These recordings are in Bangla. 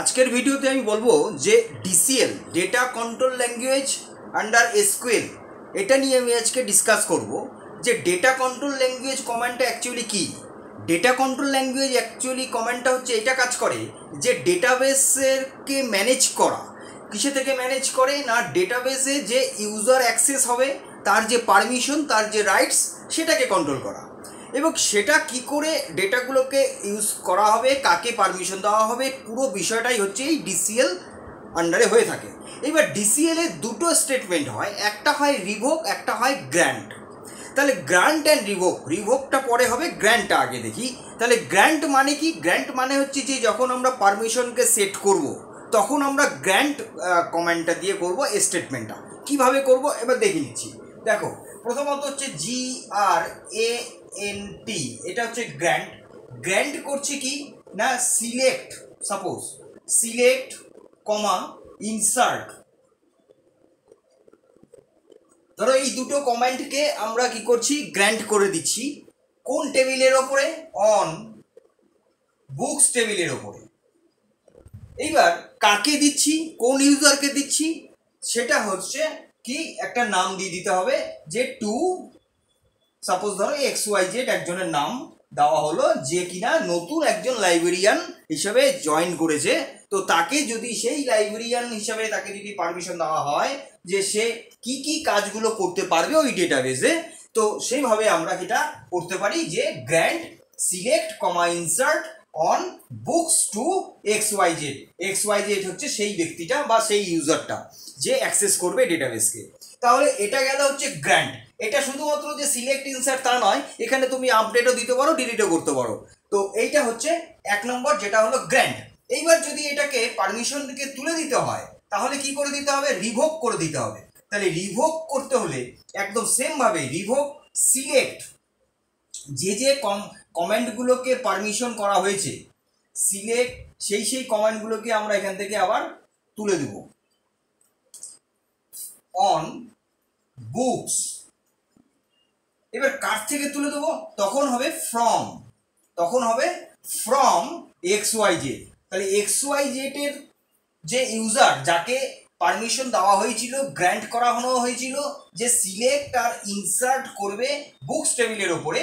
আজকের ভিডিওতে আমি বলবো যে DCL data control language under SQL এটা নিয়ে আমি আজকে ডিসকাস করব যে ডেটা কন্ট্রোল ল্যাঙ্গুয়েজ কমান্ডটা অ্যাকচুয়ালি কী। ডেটা কন্ট্রোল ল্যাঙ্গুয়েজ অ্যাকচুয়ালি কমান্ডটা হচ্ছে এটা কাজ করে যে ডেটাবেসেরকে ম্যানেজ করা। কিসে থেকে ম্যানেজ করে না, ডেটাবেসে যে ইউজার অ্যাক্সেস হবে তার যে পারমিশন, তার যে রাইটস, সেটাকে কন্ট্রোল করা। এবং সেটা কি করে ডেটাগুলোকে ইউজ করা হবে, কাকে পারমিশন দেওয়া হবে, পুরো বিষয়টাই হচ্ছে এই ডিসিএল আন্ডারে হয়ে থাকে। এবার ডিসিএলের দুটো স্টেটমেন্ট হয়, একটা হয় রিভোক, একটা হয় গ্র্যান্ট। তাহলে গ্র্যান্ট অ্যান্ড রিভোক, রিভোকটা পরে হবে, গ্র্যান্টটা আগে দেখি। তাহলে গ্র্যান্ট মানে কি? গ্র্যান্ট মানে হচ্ছে যে যখন আমরা পারমিশনকে সেট করব তখন আমরা গ্র্যান্ট কমান্ডটা দিয়ে করব স্টেটমেন্টটা। কিভাবে করব এবার দেখে নিচ্ছি। দেখো, প্রথমত হচ্ছে GRANT, এটা হচ্ছে গ্র্যান্ট। গ্র্যান্ট করছি কি না, সিলেক্ট, সাপোজ সিলেক্ট কমা ইনসার্ট। ধরো এই দুটো কমান্ডকে আমরা কি করছি, গ্র্যান্ট করে দিচ্ছি। কোন টেবিলের ওপরে? অন বুকস টেবিলের ওপরে। এইবার কাকে দিচ্ছি, কোন ইউজারকে দিচ্ছি, সেটা হচ্ছে কি একটা নাম দিয়ে দিতে হবে যে টু, সাপোজ ধরো XYZ একজনের নাম দেওয়া হলো যে কিনা নতুন একজন লাইব্রেরিয়ান হিসাবে জয়েন করেছে। তো তাকে যদি সেই লাইব্রেরিয়ান হিসাবে তাকে যদি পারমিশন দেওয়া হয় যে সে কি কি কাজগুলো করতে পারবে ওই ডেটাবেসে, তো সেইভাবে আমরা এটা করতে পারি যে grant select comma insert on books two XYZ। XYZ হচ্ছে সেই ব্যক্তিটা বা সেই ইউজারটা যে অ্যাক্সেস করবে ডেটাবেসকে। তাহলে এটা গেল হচ্ছে গ্র্যান্ট। এটা শুধুমাত্র যে সিলেক্ট ইনসার্ট তা নয়, এখানে তুমি আপডেটও দিতে পারো, ডিলিটও করতে পারো। তো এইটা হচ্ছে এক নম্বর, যেটা হলো গ্র্যান্ট। এইবার যদি এটাকে পারমিশনকে তুলে দিতে হয় তাহলে কি করে দিতে হবে? রিভোক করে দিতে হবে। তাহলে রিভোক করতে হলে একদম সেমভাবে রিভোক সিলেক্ট, যে কমেন্টগুলোকে পারমিশন করা হয়েছে, সিলেক্ট সেই কমেন্টগুলোকে আমরা এখান থেকে আবার তুলে দেব অন বুকস। এবার কার থেকে তুলে দেবো? তখন হবে ফ্রম XYZ। তাহলে XYZ এর যে ইউজার, যাকে পারমিশন দেওয়া হয়েছিল, গ্র্যান্ট করা হয়েছিল যে সিলেক্ট আর ইনসার্ট করবে বুকস টেবিলের ওপরে,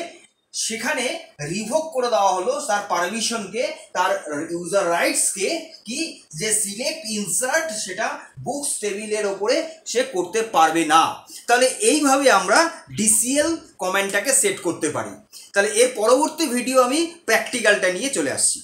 সেখানে রিভোক করে দেওয়া হলো তার পারমিশনকে, তার ইউজার রাইটসকে, কি যে সিলেক্ট ইনসার্ট সেটা বুকস টেবিলের ওপরে সে করতে পারবে না। তাহলে এইভাবে আমরা ডিসিএল কমান্ডটাকে সেট করতে পারি। তাহলে এর পরবর্তী ভিডিও আমি প্র্যাকটিক্যালটা নিয়ে চলে আসছি।